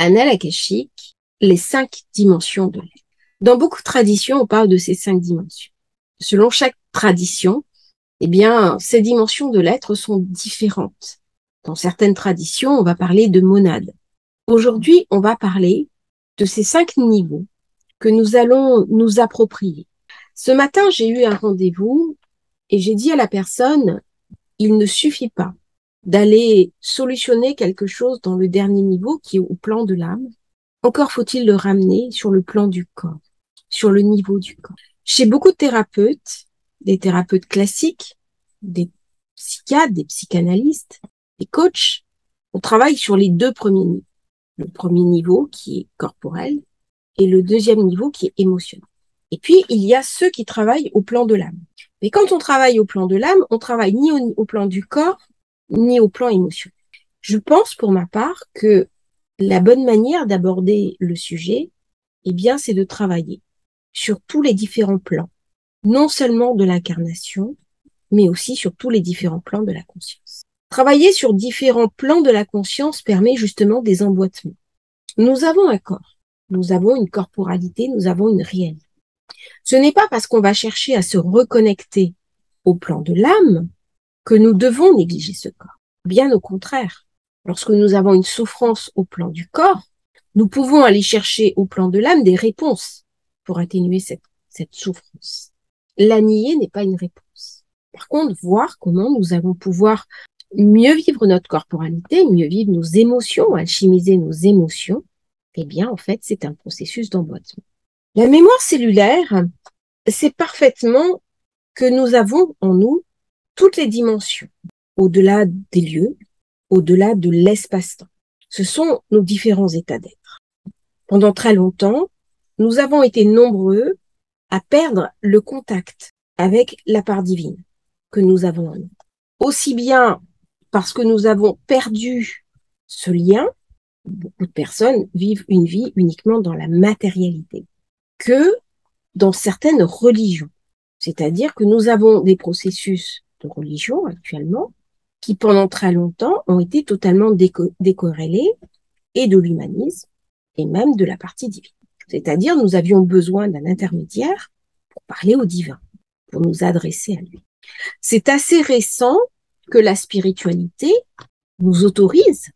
Annales akashiques, les 5 dimensions de l'être. Dans beaucoup de traditions, on parle de ces 5 dimensions. Selon chaque tradition, eh bien, ces dimensions de l'être sont différentes. Dans certaines traditions, on va parler de monades. Aujourd'hui, on va parler de ces 5 niveaux que nous allons nous approprier. Ce matin, j'ai eu un rendez-vous et j'ai dit à la personne, il ne suffit pas d'aller solutionner quelque chose dans le dernier niveau qui est au plan de l'âme. Encore faut-il le ramener sur le plan du corps, sur le niveau du corps. Chez beaucoup de thérapeutes, des thérapeutes classiques, des psychiatres, des psychanalystes, des coachs, on travaille sur les 2 premiers niveaux. Le premier niveau qui est corporel et le deuxième niveau qui est émotionnel. Et puis, il y a ceux qui travaillent au plan de l'âme. Mais quand on travaille au plan de l'âme, on travaille ni au plan du corps, ni au plan émotionnel. Je pense pour ma part que la bonne manière d'aborder le sujet, eh bien, c'est de travailler sur tous les différents plans, non seulement de l'incarnation, mais aussi sur tous les différents plans de la conscience. Travailler sur différents plans de la conscience permet justement des emboîtements. Nous avons un corps, nous avons une corporalité, nous avons une réalité. Ce n'est pas parce qu'on va chercher à se reconnecter au plan de l'âme que nous devons négliger ce corps. Bien au contraire, lorsque nous avons une souffrance au plan du corps, nous pouvons aller chercher au plan de l'âme des réponses pour atténuer cette souffrance. La nier n'est pas une réponse. Par contre, voir comment nous allons pouvoir mieux vivre notre corporalité, mieux vivre nos émotions, alchimiser nos émotions, eh bien, en fait, c'est un processus d'emboîtement. La mémoire cellulaire, c'est parfaitement que nous avons en nous toutes les dimensions, au-delà des lieux, au-delà de l'espace-temps. Ce sont nos différents états d'être. Pendant très longtemps, nous avons été nombreux à perdre le contact avec la part divine que nous avons en nous. Aussi bien parce que nous avons perdu ce lien, beaucoup de personnes vivent une vie uniquement dans la matérialité, que dans certaines religions. C'est-à-dire que nous avons des processus de religion actuellement qui pendant très longtemps ont été totalement décorrélés et de l'humanisme et même de la partie divine. C'est-à-dire nous avions besoin d'un intermédiaire pour parler au divin, pour nous adresser à lui. C'est assez récent que la spiritualité nous autorise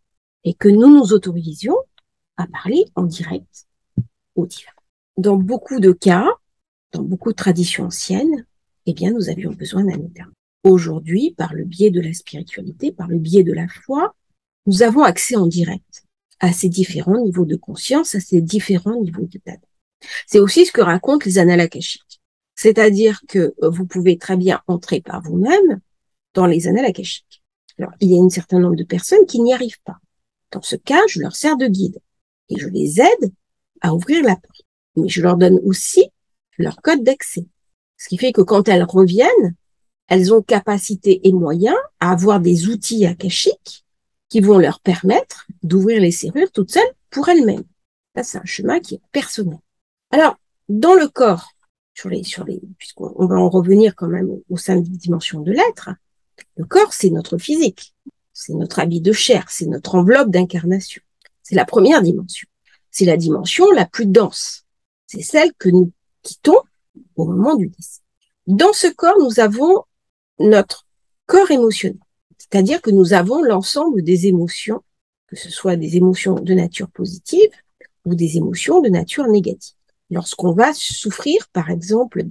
et que nous nous autorisions à parler en direct au divin. Dans beaucoup de cas, dans beaucoup de traditions anciennes, eh bien, nous avions besoin d'un état. Aujourd'hui, par le biais de la spiritualité, par le biais de la foi, nous avons accès en direct à ces différents niveaux de conscience, à ces différents niveaux d'état. C'est aussi ce que racontent les annales akashiques. C'est-à-dire que vous pouvez très bien entrer par vous-même dans les annales akashiques. Alors, il y a un certain nombre de personnes qui n'y arrivent pas. Dans ce cas, je leur sers de guide et je les aide à ouvrir la porte. Mais je leur donne aussi leur code d'accès. Ce qui fait que quand elles reviennent, elles ont capacité et moyens à avoir des outils akashiques qui vont leur permettre d'ouvrir les serrures toutes seules pour elles-mêmes. Ça, c'est un chemin qui est personnel. Alors, dans le corps, puisqu'on va en revenir quand même aux 5 dimensions de l'être, le corps, c'est notre physique, c'est notre habit de chair, c'est notre enveloppe d'incarnation. C'est la première dimension. C'est la dimension la plus dense. C'est celle que nous quittons au moment du décès. Dans ce corps, nous avons notre corps émotionnel. C'est-à-dire que nous avons l'ensemble des émotions, que ce soit des émotions de nature positive ou des émotions de nature négative. Lorsqu'on va souffrir, par exemple,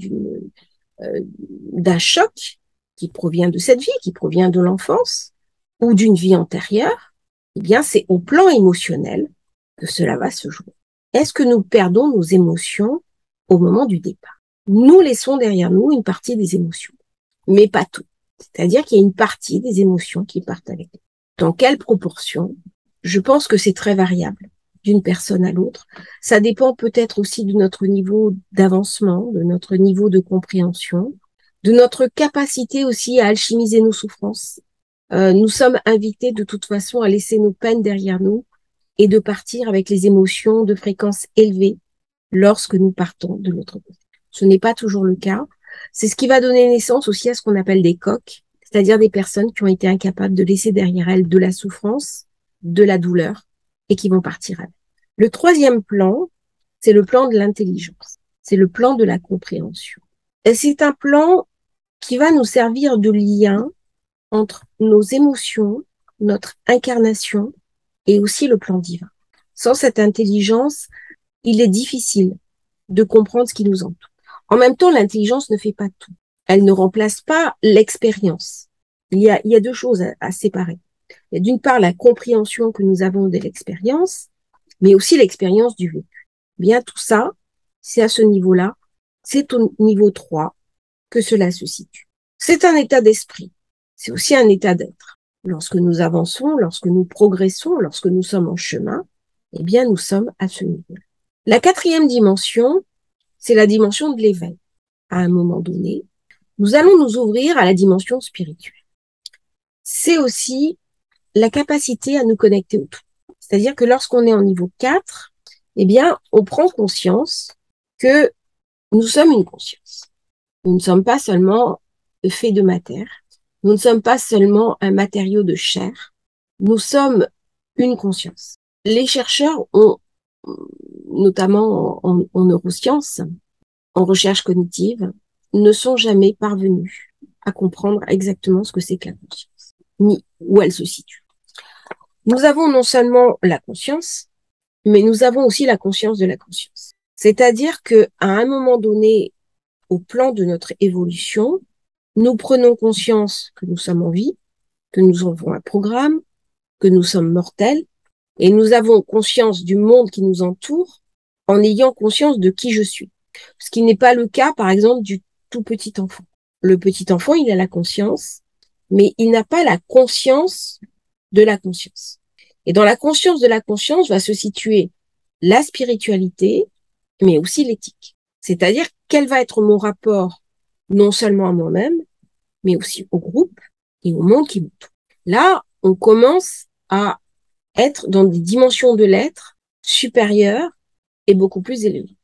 d'un choc qui provient de cette vie, qui provient de l'enfance ou d'une vie antérieure, eh bien, c'est au plan émotionnel que cela va se jouer. Est-ce que nous perdons nos émotions au moment du départ? Nous laissons derrière nous une partie des émotions, mais pas tout. C'est-à-dire qu'il y a une partie des émotions qui partent avec nous. Dans quelle proportion? Je pense que c'est très variable d'une personne à l'autre. Ça dépend peut-être aussi de notre niveau d'avancement, de notre niveau de compréhension, de notre capacité aussi à alchimiser nos souffrances. Nous sommes invités de toute façon à laisser nos peines derrière nous et de partir avec les émotions de fréquence élevée lorsque nous partons de l'autre côté. Ce n'est pas toujours le cas. C'est ce qui va donner naissance aussi à ce qu'on appelle des coqs, c'est-à-dire des personnes qui ont été incapables de laisser derrière elles de la souffrance, de la douleur, et qui vont partir avec. Le troisième plan, c'est le plan de l'intelligence. C'est le plan de la compréhension. Et c'est un plan qui va nous servir de lien entre nos émotions, notre incarnation et aussi le plan divin. Sans cette intelligence, il est difficile de comprendre ce qui nous entoure. En même temps, l'intelligence ne fait pas tout. Elle ne remplace pas l'expérience. Il y a deux choses à séparer. Il y a d'une part la compréhension que nous avons de l'expérience, mais aussi l'expérience du vécu. Bien, tout ça, c'est à ce niveau-là, c'est au niveau 3 que cela se situe. C'est un état d'esprit, c'est aussi un état d'être. Lorsque nous avançons, lorsque nous progressons, lorsque nous sommes en chemin, eh bien, nous sommes à ce niveau. La quatrième dimension, c'est la dimension de l'éveil. À un moment donné, nous allons nous ouvrir à la dimension spirituelle. C'est aussi la capacité à nous connecter au tout. C'est-à-dire que lorsqu'on est en niveau 4, eh bien, on prend conscience que nous sommes une conscience. Nous ne sommes pas seulement faits de matière. Nous ne sommes pas seulement un matériau de chair. Nous sommes une conscience. Les chercheurs ont, notamment en neurosciences, en recherche cognitive, ne sont jamais parvenus à comprendre exactement ce que c'est que la conscience, ni où elle se situe. Nous avons non seulement la conscience, mais nous avons aussi la conscience de la conscience. C'est-à-dire que à un moment donné, au plan de notre évolution, nous prenons conscience que nous sommes en vie, que nous avons un programme, que nous sommes mortels, et nous avons conscience du monde qui nous entoure en ayant conscience de qui je suis. Ce qui n'est pas le cas, par exemple, du tout petit enfant. Le petit enfant, il a la conscience, mais il n'a pas la conscience de la conscience. Et dans la conscience de la conscience va se situer la spiritualité, mais aussi l'éthique. C'est-à-dire, quel va être mon rapport non seulement à moi-même, mais aussi au groupe et au monde qui m'entoure. Là, on commence à être dans des dimensions de l'être supérieures et beaucoup plus élevées.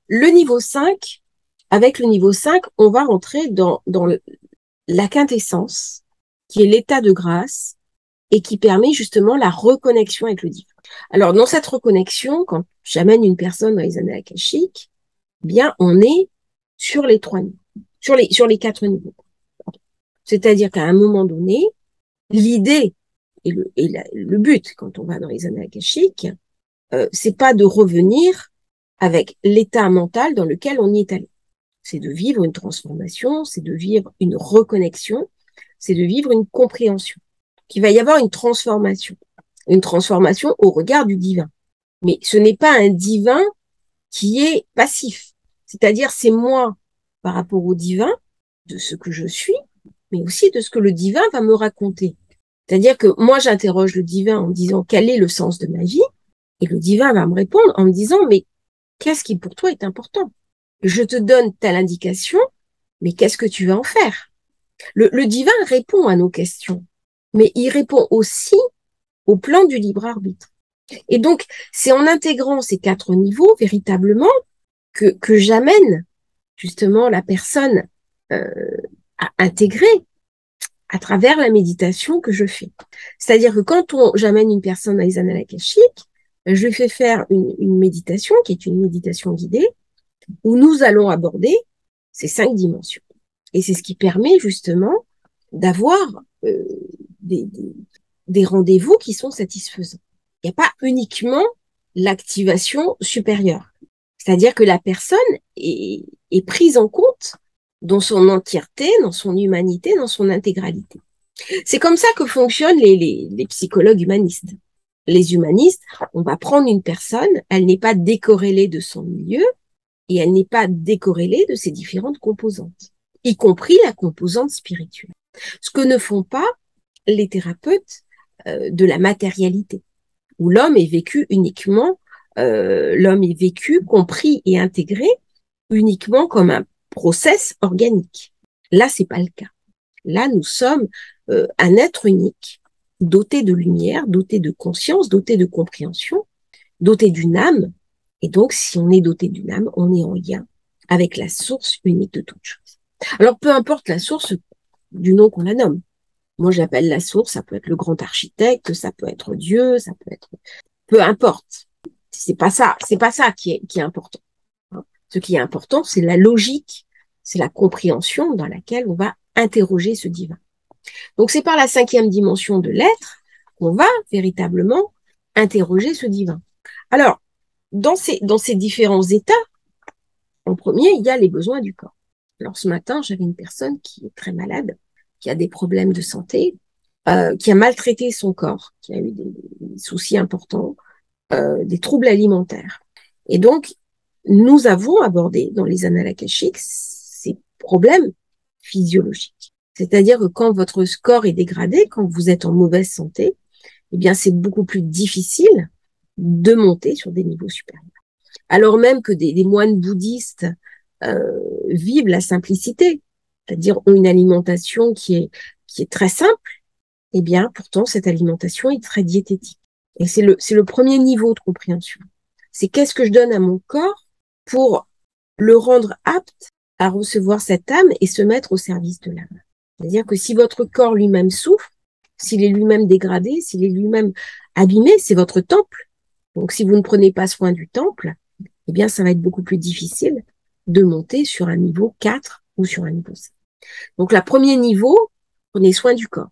Le niveau 5, avec le niveau 5, on va rentrer dans la quintessence, qui est l'état de grâce et qui permet justement la reconnexion avec le divin. Alors, dans cette reconnexion, quand j'amène une personne dans les annales akashiques, eh bien, on est sur les 3 niveaux, sur les 4 niveaux. C'est-à-dire qu'à un moment donné, l'idée et le but, quand on va dans les annales akashiques, c'est pas de revenir avec l'état mental dans lequel on y est allé. C'est de vivre une transformation, c'est de vivre une reconnexion, c'est de vivre une compréhension. Qu'il va y avoir une transformation au regard du divin. Mais ce n'est pas un divin qui est passif. C'est-à-dire, c'est moi par rapport au divin, de ce que je suis, mais aussi de ce que le divin va me raconter. C'est-à-dire que moi, j'interroge le divin en me disant quel est le sens de ma vie, et le divin va me répondre en me disant mais qu'est-ce qui pour toi est important? Je te donne telle indication, mais qu'est-ce que tu vas en faire? Le divin répond à nos questions, mais il répond aussi au plan du libre arbitre. Et donc, c'est en intégrant ces 4 niveaux véritablement que j'amène justement la personne à intégrer à travers la méditation que je fais. C'est-à-dire que quand j'amène une personne à les annales akashiques, je lui fais faire une méditation qui est une méditation guidée où nous allons aborder ces 5 dimensions. Et c'est ce qui permet justement d'avoir des rendez-vous qui sont satisfaisants. Il n'y a pas uniquement l'activation supérieure. C'est-à-dire que la personne est prise en compte dans son entièreté, dans son humanité, dans son intégralité. C'est comme ça que fonctionnent les psychologues humanistes. Les humanistes, on va prendre une personne, elle n'est pas décorrélée de son milieu et elle n'est pas décorrélée de ses différentes composantes, y compris la composante spirituelle. Ce que ne font pas les thérapeutes de la matérialité, où l'homme est vécu uniquement, l'homme est vécu, compris et intégré uniquement comme un process organique. Là, c'est pas le cas. Là, nous sommes un être unique, doté de lumière, doté de conscience, doté de compréhension, doté d'une âme. Et donc, si on est doté d'une âme, on est en lien avec la source unique de toute chose. Alors, peu importe la source du nom qu'on la nomme. Moi, j'appelle la source, ça peut être le grand architecte, ça peut être Dieu, ça peut être... Peu importe. c'est pas ça qui est important. Hein. Ce qui est important, c'est la logique, c'est la compréhension dans laquelle on va interroger ce divin. Donc, c'est par la 5e dimension de l'être qu'on va véritablement interroger ce divin. Alors, dans ces différents états, en premier, il y a les besoins du corps. Alors, ce matin, j'avais une personne qui est très malade, qui a des problèmes de santé, qui a maltraité son corps, qui a eu des soucis importants, des troubles alimentaires. Et donc, nous avons abordé dans les annales akashiques ces problèmes physiologiques. C'est-à-dire que quand votre corps est dégradé, quand vous êtes en mauvaise santé, eh bien, c'est beaucoup plus difficile de monter sur des niveaux supérieurs. Alors même que des moines bouddhistes vivent la simplicité, c'est-à-dire ont une alimentation qui est très simple, eh bien, pourtant, cette alimentation est très diététique. Et c'est le premier niveau de compréhension. C'est qu'est-ce que je donne à mon corps pour le rendre apte à recevoir cette âme et se mettre au service de l'âme. C'est-à-dire que si votre corps lui-même souffre, s'il est lui-même dégradé, s'il est lui-même abîmé, c'est votre temple. Donc, si vous ne prenez pas soin du temple, eh bien, ça va être beaucoup plus difficile de monter sur un niveau 4 ou sur un niveau 5. Donc, le premier niveau, prenez soin du corps.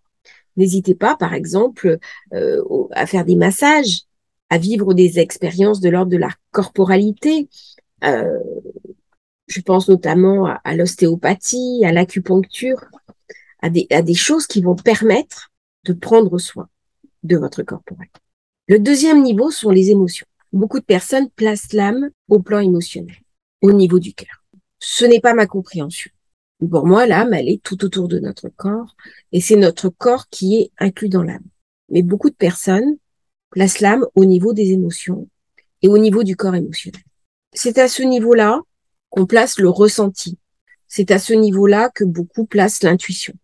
N'hésitez pas, par exemple, à faire des massages, à vivre des expériences de l'ordre de la corporalité. Je pense notamment à l'ostéopathie, à l'acupuncture, à des choses qui vont permettre de prendre soin de votre corporel. Le deuxième niveau sont les émotions. Beaucoup de personnes placent l'âme au plan émotionnel, au niveau du cœur. Ce n'est pas ma compréhension. Pour moi, l'âme, elle est tout autour de notre corps et c'est notre corps qui est inclus dans l'âme. Mais beaucoup de personnes placent l'âme au niveau des émotions et au niveau du corps émotionnel. C'est à ce niveau-là qu'on place le ressenti. C'est à ce niveau-là que beaucoup placent l'intuition.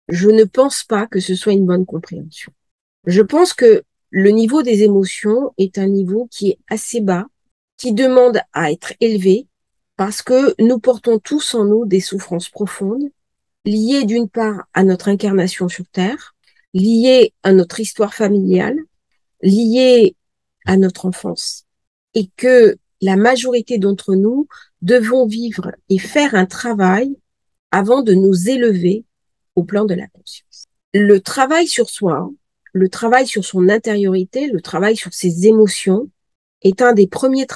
Je ne pense pas que ce soit une bonne compréhension. Je pense que le niveau des émotions est un niveau qui est assez bas, qui demande à être élevé, parce que nous portons tous en nous des souffrances profondes, liées d'une part à notre incarnation sur Terre, liées à notre histoire familiale, liées à notre enfance, et que la majorité d'entre nous devons vivre et faire un travail avant de nous élever au plan de la conscience. Le travail sur soi, le travail sur son intériorité, le travail sur ses émotions est un des premiers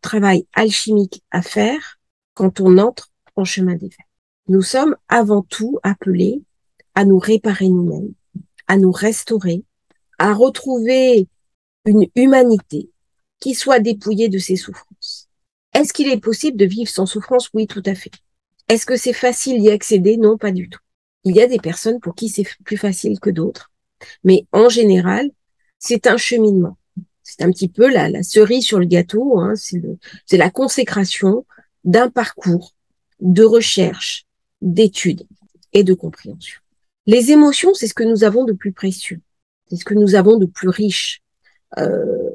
travail alchimiques à faire quand on entre en chemin d'éveil. Nous sommes avant tout appelés à nous réparer nous-mêmes, à nous restaurer, à retrouver une humanité qui soit dépouillée de ses souffrances. Est-ce qu'il est possible de vivre sans souffrance? Oui, tout à fait. Est-ce que c'est facile d'y accéder? Non, pas du tout. Il y a des personnes pour qui c'est plus facile que d'autres. Mais en général, c'est un cheminement. C'est un petit peu la cerise sur le gâteau, hein, c'est la consécration d'un parcours de recherche, d'études et de compréhension. Les émotions, c'est ce que nous avons de plus précieux, c'est ce que nous avons de plus riche,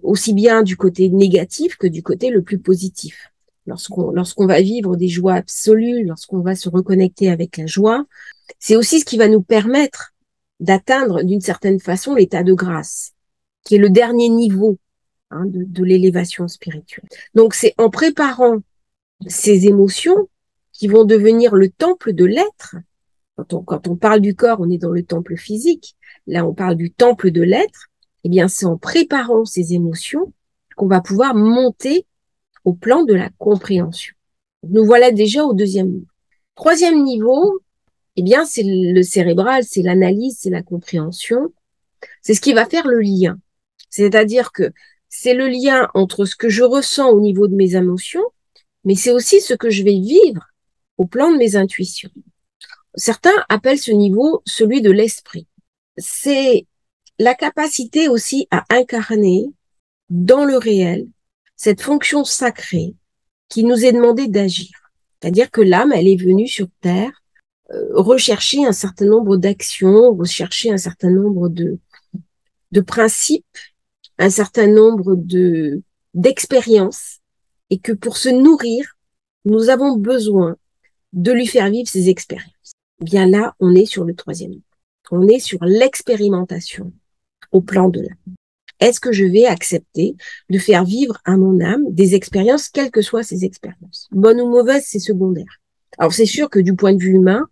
aussi bien du côté négatif que du côté le plus positif. Lorsqu'on va vivre des joies absolues, lorsqu'on va se reconnecter avec la joie, c'est aussi ce qui va nous permettre d'atteindre d'une certaine façon l'état de grâce, qui est le dernier niveau de l'élévation spirituelle. Donc c'est en préparant ces émotions qui vont devenir le temple de l'être. Quand on parle du corps, on est dans le temple physique. Là, on parle du temple de l'être. Eh bien, c'est en préparant ces émotions qu'on va pouvoir monter au plan de la compréhension. Nous voilà déjà au deuxième niveau. Troisième niveau, eh bien, c'est le cérébral, c'est l'analyse, c'est la compréhension. C'est ce qui va faire le lien. C'est-à-dire que c'est le lien entre ce que je ressens au niveau de mes émotions, mais c'est aussi ce que je vais vivre au plan de mes intuitions. Certains appellent ce niveau celui de l'esprit. C'est la capacité aussi à incarner dans le réel cette fonction sacrée qui nous est demandée d'agir. C'est-à-dire que l'âme, elle est venue sur Terre rechercher un certain nombre d'actions, rechercher un certain nombre de principes, un certain nombre d'expériences, et que pour se nourrir, nous avons besoin de lui faire vivre ces expériences. Bien là, on est sur le troisième niveau. On est sur l'expérimentation au plan de l'âme. Est-ce que je vais accepter de faire vivre à mon âme des expériences, quelles que soient ces expériences? Bonnes ou mauvaises, c'est secondaire. Alors, c'est sûr que du point de vue humain,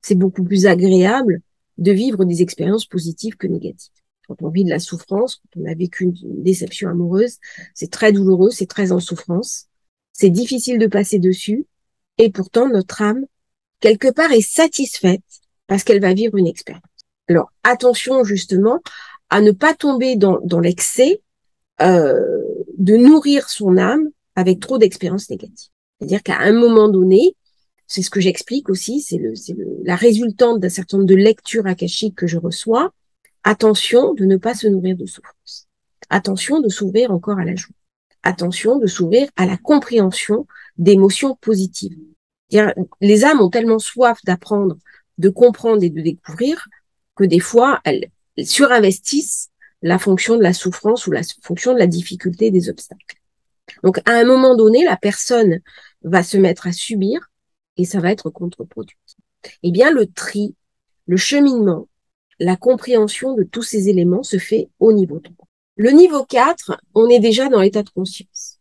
c'est beaucoup plus agréable de vivre des expériences positives que négatives. Quand on vit de la souffrance, quand on a vécu une déception amoureuse, c'est très douloureux, c'est très en souffrance. C'est difficile de passer dessus. Et pourtant, notre âme, quelque part, est satisfaite parce qu'elle va vivre une expérience. Alors, attention justement à ne pas tomber dans l'excès de nourrir son âme avec trop d'expériences négatives. C'est-à-dire qu'à un moment donné, c'est ce que j'explique aussi, c'est la résultante d'un certain nombre de lectures akashiques que je reçois. Attention de ne pas se nourrir de souffrance. Attention de s'ouvrir encore à la joie. Attention de s'ouvrir à la compréhension d'émotions positives. Les âmes ont tellement soif d'apprendre, de comprendre et de découvrir que des fois, elles surinvestissent la fonction de la souffrance ou la fonction de la difficulté des obstacles. Donc, à un moment donné, la personne va se mettre à subir et ça va être contre-productif. Eh bien, le tri, le cheminement, la compréhension de tous ces éléments se fait au niveau 3. Le niveau 4, on est déjà dans l'état de conscience.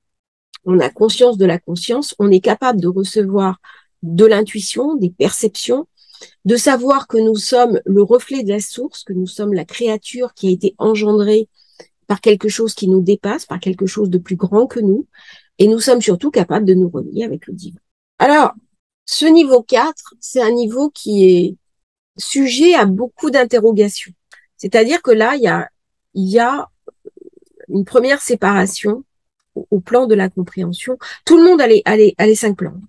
On a conscience de la conscience, on est capable de recevoir de l'intuition, des perceptions, de savoir que nous sommes le reflet de la source, que nous sommes la créature qui a été engendrée par quelque chose qui nous dépasse, par quelque chose de plus grand que nous, et nous sommes surtout capables de nous relier avec le divin. Alors, ce niveau 4, c'est un niveau qui est sujet à beaucoup d'interrogations. C'est-à-dire que là, il y a une première séparation au plan de la compréhension. Tout le monde a les 5 plans,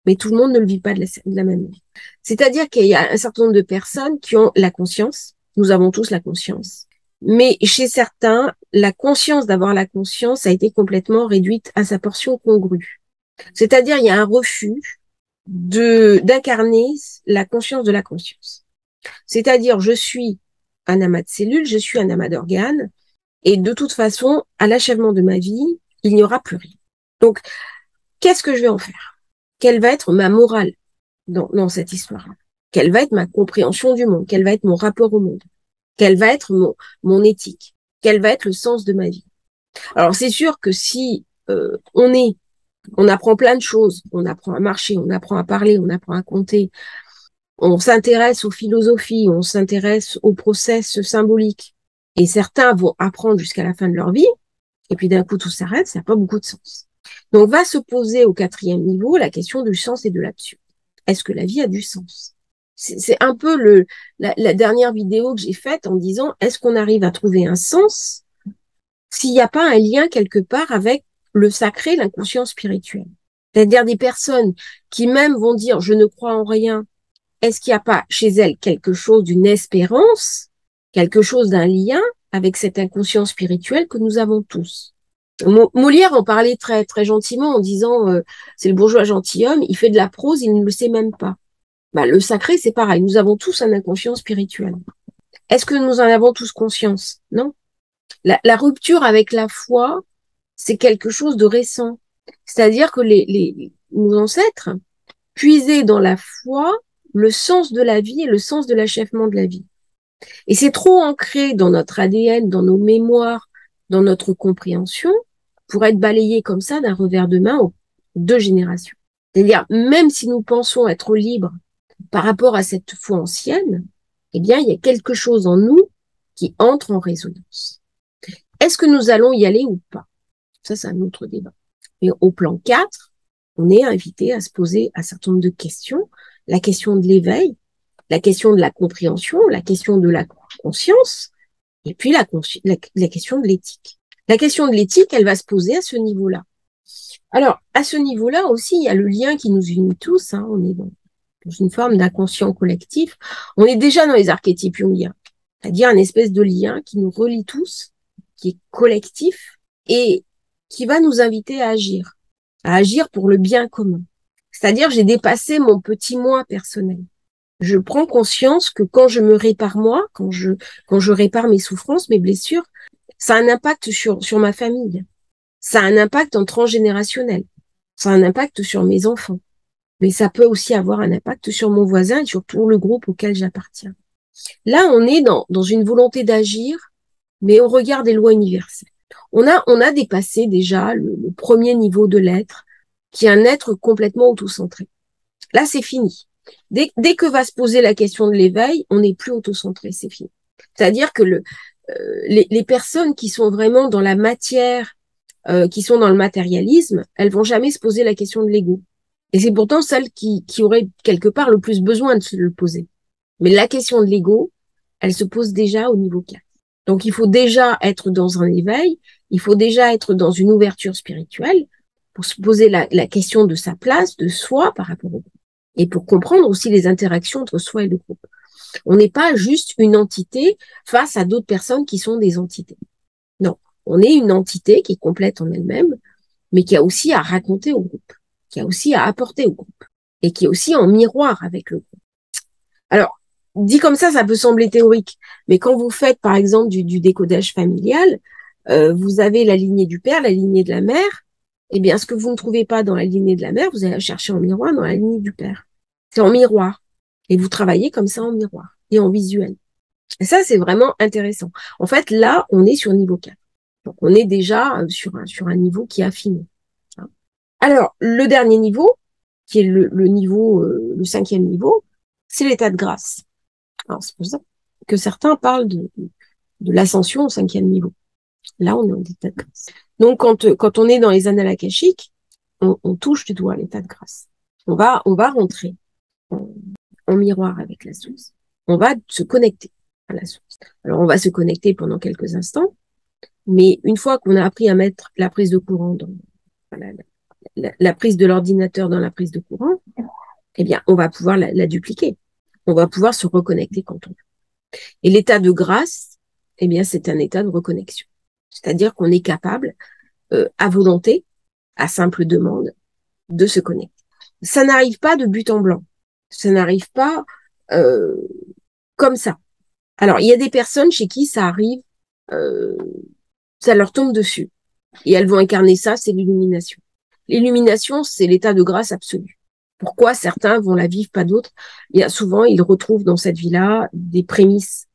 mais tout le monde ne le vit pas de la même manière. C'est-à-dire qu'il y a un certain nombre de personnes qui ont la conscience, nous avons tous la conscience, mais chez certains, la conscience d'avoir la conscience a été complètement réduite à sa portion congrue. C'est-à-dire il y a un refus d'incarner la conscience de la conscience. C'est-à-dire je suis un amas de cellules, je suis un amas d'organes, et de toute façon, à l'achèvement de ma vie, il n'y aura plus rien. Donc, qu'est-ce que je vais en faire? Quelle va être ma morale dans cette histoire-là? Quelle va être ma compréhension du monde? Quel va être mon rapport au monde? Quelle va être mon éthique? Quel va être le sens de ma vie? Alors, c'est sûr que si on apprend plein de choses, on apprend à marcher, on apprend à parler, on apprend à compter, on s'intéresse aux philosophies, on s'intéresse aux process symboliques, et certains vont apprendre jusqu'à la fin de leur vie, et puis d'un coup tout s'arrête, ça n'a pas beaucoup de sens. Donc va se poser au 4e niveau la question du sens et de l'absurde. Est-ce que la vie a du sens? C'est un peu la dernière vidéo que j'ai faite en disant, est-ce qu'on arrive à trouver un sens s'il n'y a pas un lien quelque part avec le sacré, l'inconscient spirituel? C'est-à-dire des personnes qui même vont dire, je ne crois en rien. Est-ce qu'il n'y a pas chez elles quelque chose d'une espérance, quelque chose d'un lien avec cet inconscient spirituel que nous avons tous? Molière en parlait très très gentiment en disant c'est le bourgeois gentilhomme, il fait de la prose, il ne le sait même pas. Bah, le sacré, c'est pareil, nous avons tous un inconscient spirituel. Est-ce que nous en avons tous conscience? Non. La rupture avec la foi, c'est quelque chose de récent. C'est-à-dire que nos ancêtres puisaient dans la foi le sens de la vie et le sens de l'achèvement de la vie. Et c'est trop ancré dans notre ADN, dans nos mémoires, dans notre compréhension, pour être balayé comme ça d'un revers de main aux 2 générations. C'est-à-dire, même si nous pensons être libres par rapport à cette foi ancienne, eh bien, il y a quelque chose en nous qui entre en résonance. Est-ce que nous allons y aller ou pas? Ça, c'est un autre débat. Et au plan 4, on est invité à se poser un certain nombre de questions. La question de l'éveil, la question de la compréhension, la question de la conscience, et puis la question de l'éthique. La question de l'éthique, elle va se poser à ce niveau-là. Alors, à ce niveau-là aussi, il y a le lien qui nous unit tous. On est dans une forme d'inconscient collectif. On est déjà dans les archétypes jungiens, c'est-à-dire un espèce de lien qui nous relie tous, qui est collectif et qui va nous inviter à agir pour le bien commun. C'est-à-dire, j'ai dépassé mon petit moi personnel. Je prends conscience que quand je me répare moi, quand je répare mes souffrances, mes blessures, ça a un impact sur ma famille. Ça a un impact en transgénérationnel. Ça a un impact sur mes enfants. Mais ça peut aussi avoir un impact sur mon voisin et sur tout le groupe auquel j'appartiens. Là, on est dans une volonté d'agir mais on regarde les lois universelles. On a dépassé déjà le premier niveau de l'être, qui est un être complètement autocentré. Là, c'est fini. Dès que va se poser la question de l'éveil, on n'est plus autocentré, c'est fini. C'est-à-dire que les personnes qui sont vraiment dans la matière, qui sont dans le matérialisme, elles vont jamais se poser la question de l'ego. Et c'est pourtant celles qui auraient quelque part le plus besoin de se le poser. Mais la question de l'ego, elle se pose déjà au niveau 4. Donc il faut déjà être dans un éveil, il faut déjà être dans une ouverture spirituelle pour se poser la question de sa place, de soi par rapport au groupe. Et pour comprendre aussi les interactions entre soi et le groupe. On n'est pas juste une entité face à d'autres personnes qui sont des entités. Non, on est une entité qui est complète en elle-même, mais qui a aussi à raconter au groupe, qui a aussi à apporter au groupe, et qui est aussi en miroir avec le groupe. Alors, dit comme ça peut sembler théorique, mais quand vous faites, par exemple, du décodage familial, vous avez la lignée du père, la lignée de la mère, eh bien, ce que vous ne trouvez pas dans la lignée de la mère, vous allez chercher en miroir dans la lignée du père. C'est en miroir. Et vous travaillez comme ça en miroir et en visuel. Et ça, c'est vraiment intéressant. En fait, là, on est sur niveau 4. Donc, on est déjà sur un niveau qui est affiné. Alors, le dernier niveau, qui est le niveau, le 5e niveau, c'est l'état de grâce. Alors, c'est pour ça que certains parlent de l'ascension au 5e niveau. Là, on est en état de grâce. Donc, quand on est dans les annales akashiques, on touche du doigt l'état de grâce. On va rentrer en miroir avec la source. On va se connecter à la source. Alors, on va se connecter pendant quelques instants, mais une fois qu'on a appris à mettre la prise de courant dans la prise de l'ordinateur dans la prise de courant, eh bien, on va pouvoir la dupliquer. On va pouvoir se reconnecter quand on veut. Et l'état de grâce, eh bien, c'est un état de reconnexion. C'est-à-dire qu'on est capable, à volonté, à simple demande, de se connecter. Ça n'arrive pas de but en blanc. Ça n'arrive pas comme ça. Alors, il y a des personnes chez qui ça arrive, ça leur tombe dessus. Et elles vont incarner ça, c'est l'illumination. L'illumination, c'est l'état de grâce absolue. Pourquoi certains vont la vivre, pas d'autres? Bien souvent, ils retrouvent dans cette vie-là des prémices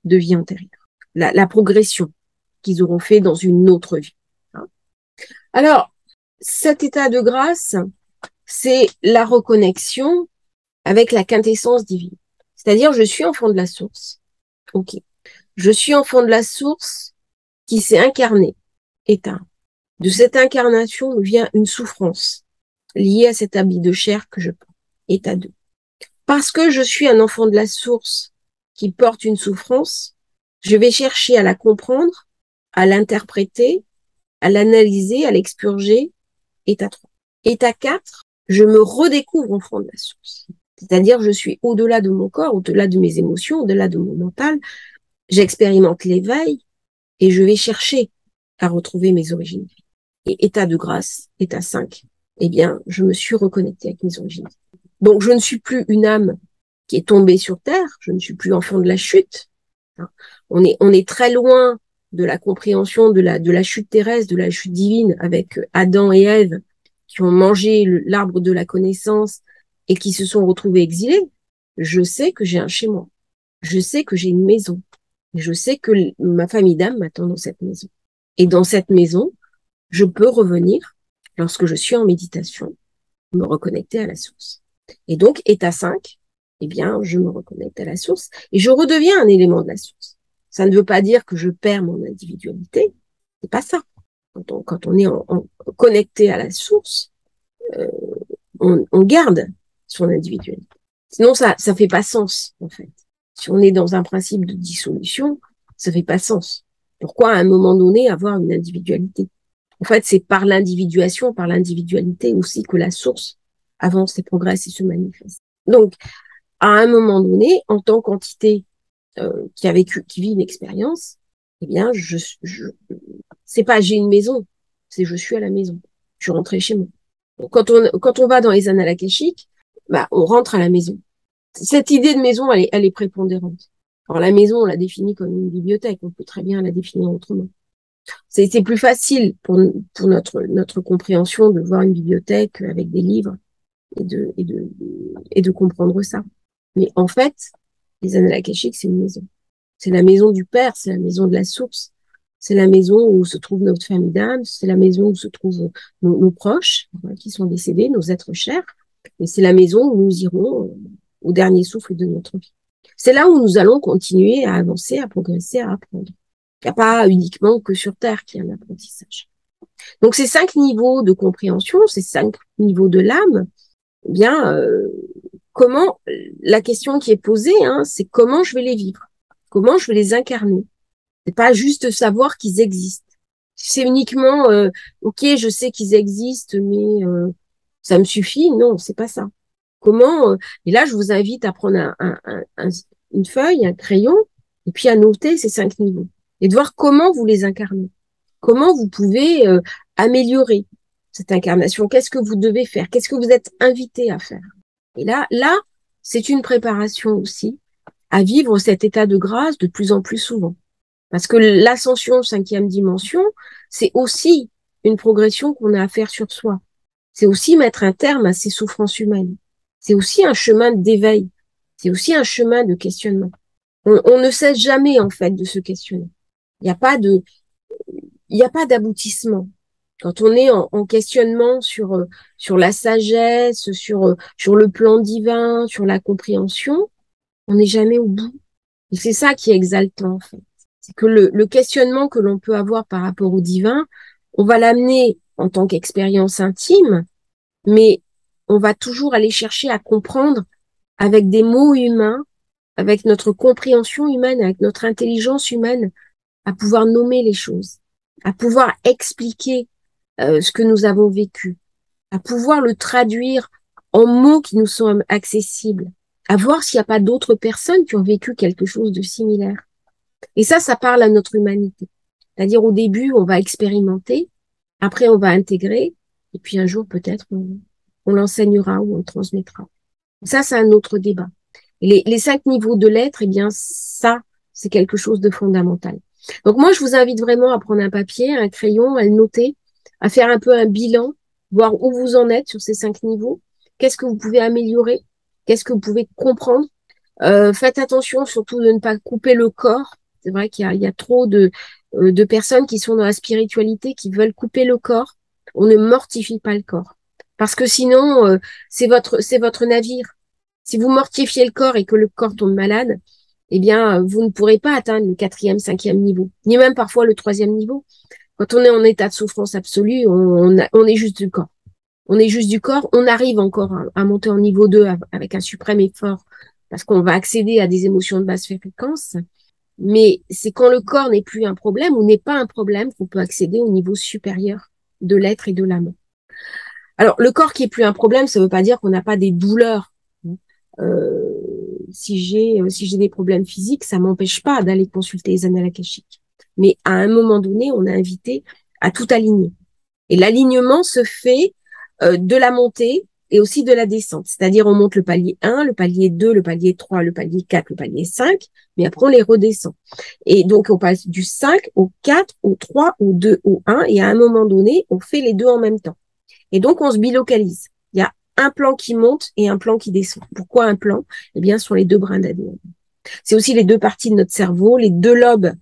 de vie antérieure. La progression qu'ils auront fait dans une autre vie. Alors, cet état de grâce, c'est la reconnexion avec la quintessence divine. C'est-à-dire, je suis enfant de la source. Ok. Je suis enfant de la source qui s'est incarnée, éteint. De cette incarnation vient une souffrance liée à cet habit de chair que je porte, état 2. Parce que je suis un enfant de la source qui porte une souffrance, je vais chercher à la comprendre, à l'interpréter, à l'analyser, à l'expurger, état 3. État 4, je me redécouvre enfant de la source. C'est-à-dire, je suis au-delà de mon corps, au-delà de mes émotions, au-delà de mon mental. J'expérimente l'éveil et je vais chercher à retrouver mes origines. Et état de grâce, état 5, eh bien, je me suis reconnectée avec mes origines. Donc, je ne suis plus une âme qui est tombée sur terre, je ne suis plus enfant de la chute. On est très loin de la compréhension de la chute terrestre, de la chute divine avec Adam et Ève qui ont mangé l'arbre de la connaissance et qui se sont retrouvés exilés. Je sais que j'ai un chez moi. Je sais que j'ai une maison. Et je sais que ma famille d'âme m'attend dans cette maison. Et dans cette maison, je peux revenir, lorsque je suis en méditation, me reconnecter à la source. Et donc, état 5, eh bien, je me reconnecte à la source et je redeviens un élément de la source. Ça ne veut pas dire que je perds mon individualité. C'est pas ça. Quand on est connecté à la source, on garde son individualité. Sinon, ça fait pas sens, en fait. Si on est dans un principe de dissolution, ça fait pas sens. Pourquoi, à un moment donné, avoir une individualité? En fait, c'est par l'individuation, par l'individualité aussi que la source avance et progresse et se manifeste. Donc, à un moment donné, en tant qu'entité qui vit une expérience, eh bien, c'est pas j'ai une maison, c'est je suis à la maison. Je suis rentrée chez moi. Donc, quand on va dans les annales akashiques, bah, on rentre à la maison. Cette idée de maison, elle est prépondérante. Alors, la maison, on la définit comme une bibliothèque. On peut très bien la définir autrement. C'est plus facile pour notre compréhension de voir une bibliothèque avec des livres et de comprendre ça. Mais en fait, les annales akashiques, c'est une maison. C'est la maison du Père, c'est la maison de la source, c'est la maison où se trouve notre famille d'âme, c'est la maison où se trouvent nos proches qui sont décédés, nos êtres chers, et c'est la maison où nous irons au dernier souffle de notre vie. C'est là où nous allons continuer à avancer, à progresser, à apprendre. Il n'y a pas uniquement que sur Terre qu'il y a un apprentissage. Donc ces 5 niveaux de compréhension, ces 5 niveaux de l'âme, eh bien, comment, la question qui est posée, c'est comment je vais les vivre, comment je vais les incarner. C'est pas juste savoir qu'ils existent. C'est uniquement, ok, je sais qu'ils existent, mais ça me suffit. Non, c'est pas ça. Comment et là, je vous invite à prendre une feuille, un crayon, et puis à noter ces 5 niveaux et de voir comment vous les incarnez. Comment vous pouvez améliorer cette incarnation. Qu'est-ce que vous devez faire? Qu'est-ce que vous êtes invité à faire? Et là, c'est une préparation aussi à vivre cet état de grâce de plus en plus souvent. Parce que l'ascension 5e dimension, c'est aussi une progression qu'on a à faire sur soi. C'est aussi mettre un terme à ces souffrances humaines. C'est aussi un chemin d'éveil. C'est aussi un chemin de questionnement. On ne cesse jamais, en fait, de se questionner. Il n'y a pas d'aboutissement. Quand on est en questionnement sur la sagesse, sur le plan divin, sur la compréhension, on n'est jamais au bout. Et c'est ça qui est exaltant, en fait. C'est que le questionnement que l'on peut avoir par rapport au divin, on va l'amener en tant qu'expérience intime, mais on va toujours aller chercher à comprendre avec des mots humains, avec notre compréhension humaine, avec notre intelligence humaine, à pouvoir nommer les choses, à pouvoir expliquer ce que nous avons vécu, à pouvoir le traduire en mots qui nous sont accessibles, à voir s'il n'y a pas d'autres personnes qui ont vécu quelque chose de similaire. Et ça parle à notre humanité. C'est-à-dire au début, on va expérimenter, après on va intégrer, et puis un jour peut-être on l'enseignera ou on le transmettra. Ça, c'est un autre débat. Et les 5 niveaux de l'être, eh bien ça, c'est quelque chose de fondamental. Donc moi, je vous invite vraiment à prendre un papier, un crayon, à le noter, à faire un peu un bilan, voir où vous en êtes sur ces 5 niveaux, qu'est-ce que vous pouvez améliorer, qu'est-ce que vous pouvez comprendre. Faites attention surtout de ne pas couper le corps. C'est vrai qu'il y a trop de personnes qui sont dans la spiritualité qui veulent couper le corps. On ne mortifie pas le corps. Parce que sinon, c'est votre navire. Si vous mortifiez le corps et que le corps tombe malade, eh bien, vous ne pourrez pas atteindre le 4e, 5e niveau, ni même parfois le 3e niveau. Quand on est en état de souffrance absolue, on est juste du corps. On est juste du corps. On arrive encore à monter en niveau 2 avec un suprême effort parce qu'on va accéder à des émotions de basse fréquence. Mais c'est quand le corps n'est plus un problème ou n'est pas un problème qu'on peut accéder au niveau supérieur de l'être et de l'âme. Alors, le corps qui est plus un problème, ça ne veut pas dire qu'on n'a pas des douleurs. Si j'ai des problèmes physiques, ça m'empêche pas d'aller consulter les annales akashiques. Mais à un moment donné, on est invité à tout aligner. Et l'alignement se fait de la montée et aussi de la descente. C'est-à-dire, on monte le palier 1, le palier 2, le palier 3, le palier 4, le palier 5, mais après, on les redescend. Et donc, on passe du 5 au 4, au 3, au 2, au 1, et à un moment donné, on fait les deux en même temps. Et donc, on se bilocalise. Il y a un plan qui monte et un plan qui descend. Pourquoi un plan? Eh bien, ce sont les 2 brins d'ADN. C'est aussi les 2 parties de notre cerveau, les 2 lobes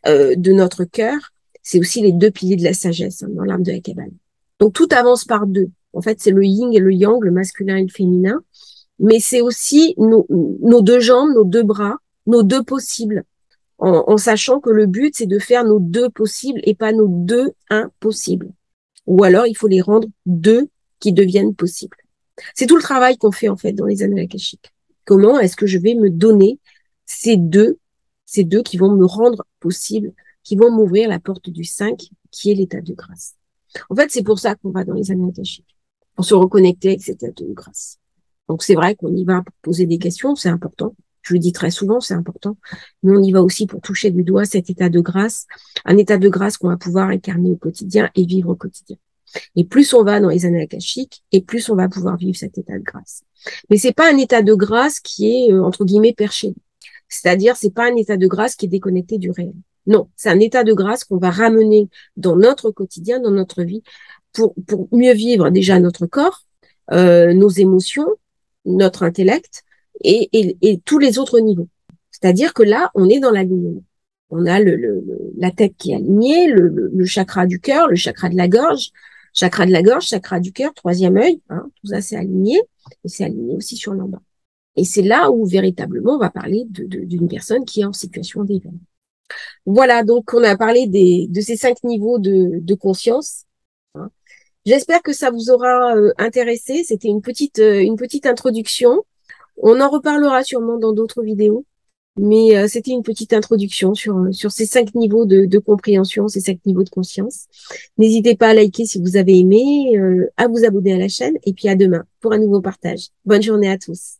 de notre cœur. C'est aussi les 2 piliers de la sagesse dans l'arbre de la Kabbale. Donc, tout avance par 2. En fait, c'est le yin et le yang, le masculin et le féminin. Mais c'est aussi nos 2 jambes, nos 2 bras, nos 2 possibles. En sachant que le but, c'est de faire nos 2 possibles et pas nos 2 impossibles. Ou alors, il faut les rendre 2 qui deviennent possibles. C'est tout le travail qu'on fait, en fait, dans les annales akashiques. Comment est-ce que je vais me donner ces deux qui vont me rendre possible, qui vont m'ouvrir la porte du 5, qui est l'état de grâce. En fait, c'est pour ça qu'on va dans les annales akashiques, pour se reconnecter avec cet état de grâce. Donc, c'est vrai qu'on y va pour poser des questions, c'est important. Je le dis très souvent, c'est important. Mais on y va aussi pour toucher du doigt cet état de grâce, un état de grâce qu'on va pouvoir incarner au quotidien et vivre au quotidien. Et plus on va dans les annales akashiques, et plus on va pouvoir vivre cet état de grâce. Mais c'est pas un état de grâce qui est, entre guillemets, perché. C'est-à-dire, c'est pas un état de grâce qui est déconnecté du réel. Non, c'est un état de grâce qu'on va ramener dans notre quotidien, dans notre vie, pour mieux vivre déjà notre corps, nos émotions, notre intellect et tous les autres niveaux. C'est-à-dire que là, on est dans l'alignement. On a la tête qui est alignée, le chakra du cœur, le chakra de la gorge, chakra du cœur, troisième œil, hein, tout ça c'est aligné, et c'est aligné aussi sur l'en bas. Et c'est là où véritablement on va parler d'une personne qui est en situation d'éveil. Voilà, donc on a parlé de ces 5 niveaux de conscience, hein. J'espère que ça vous aura intéressé. C'était une petite introduction. On en reparlera sûrement dans d'autres vidéos, mais c'était une petite introduction sur ces 5 niveaux de compréhension, ces 5 niveaux de conscience. N'hésitez pas à liker si vous avez aimé, à vous abonner à la chaîne, et puis à demain pour un nouveau partage. Bonne journée à tous.